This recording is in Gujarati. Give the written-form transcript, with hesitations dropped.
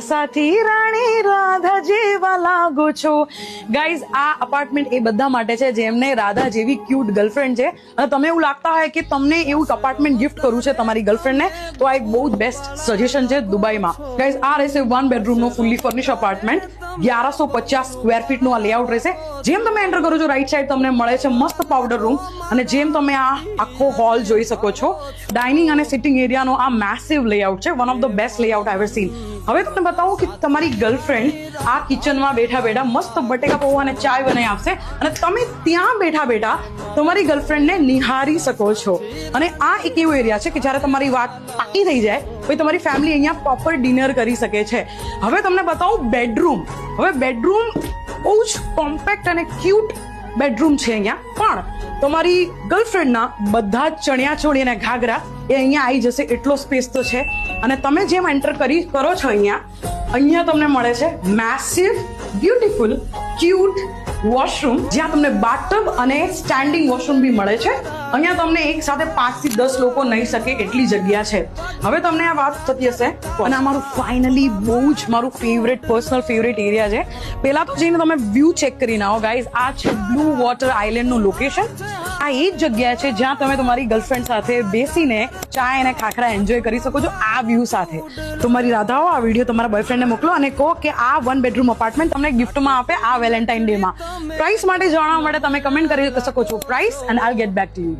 સાથી રાણી રાધા જેવા લાગુ છો. ગાઈઝ, આ અપાર્ટમેન્ટ એ બધા માટે છે જેમને રાધા જેવી ક્યુટ ગર્લફ્રેન્ડ છે અને તમે એવું લાગતા હોય કે તમને એવું અપાર્ટમેન્ટ ગિફ્ટ કરવું છે તમારી ગર્લફ્રેન્ડને, તો આ એક બહુ જ બેસ્ટ સજેશન છે દુબઈમાં. ગાઈઝ, આ રહેશે 1 બેડરૂમનો ફુલ્લી ફર્નિશ અપાર્ટમેન્ટ. 1150 સ્ક્વેર ફીટનું આ લેઆઉટ રહેશે. જેમ તમે એન્ટર કરો છો રાઈટ સાઈડ તમને મળે છે મસ્ત પાવડર રૂમ, અને જેમ તમે આ આખો હોલ જોઈ શકો છો, ડાઇનિંગ અને સિટિંગ એરિયાનો આ મેસિવ લેઆઉટ છે. One of the best layout I ever scene. હવે તમને બતાવું કે તમારી ગર્લફ્રેન્ડ આ કિચનમાં બેઠા બેઠા મસ્ત બટેકા પૌવા અને ચાય બનાવી આપશે અને તમે ત્યાં બેઠા બેઠા તમારી ગર્લફ્રેન્ડને નિહારી શકો છો. અને આ એક એવો એરિયા છે કે જ્યારે તમારી વાત પાકી થઈ જાય પછી તમારી ફેમિલી અહીંયા પ્રોપર ડિનર કરી શકે છે. હવે તમને બતાવું બેડરૂમ. હવે બેડરૂમ બહુ જ કોમ્પેક્ટ અને ક્યુટ બેડરૂમ છે અહીંયા, પણ તમારી ગર્લફ્રેન્ડના બધા જ ચણિયા ચોળી અને ઘાઘરા એ અહીંયા આવી જશે એટલો સ્પેસ તો છે. અને તમે જેમ એન્ટર કરો છો અહીંયા તમને મળે છે મેસિવ બ્યુટીફુલ ક્યુટ વોશરૂમ, જ્યાં તમને બાથટબ અને સ્ટેન્ડિંગ વોશરૂમ બી મળે છે. અહીંયા તમને એક સાથે 5 થી 10 લોકો નહીં શકે એટલી જગ્યા છે. હવે તમને આ વાત થતી હશે, અને આ મારું ફાઇનલી બહુ જ મારું પર્સનલ ફેવરેટ એરિયા છે. પહેલા તો જઈને તમે વ્યૂ ચેક કરીને આવો ગાઈઝ. આ છે બ્લુ વોટર આઇલેન્ડનું લોકેશન. આ એ જ જગ્યા છે જ્યાં તમે તમારી ગર્લફ્રેન્ડ સાથે બેસીને ચાય અને ખાખરા એન્જોય કરી શકો છો આ વ્યૂ સાથે. તો મારી રાધાઓ, આ વિડીયો તમારા બોયફ્રેન્ડને મોકલો અને કહો કે આ 1 બેડરૂમ અપાર્ટમેન્ટ તમને ગિફ્ટમાં આપે આ વેલેન્ટાઇન ડેમાં. પ્રાઇસ માટે જાણવા માટે તમે કમેન્ટ કરી શકો છો price, and I'll get back to you.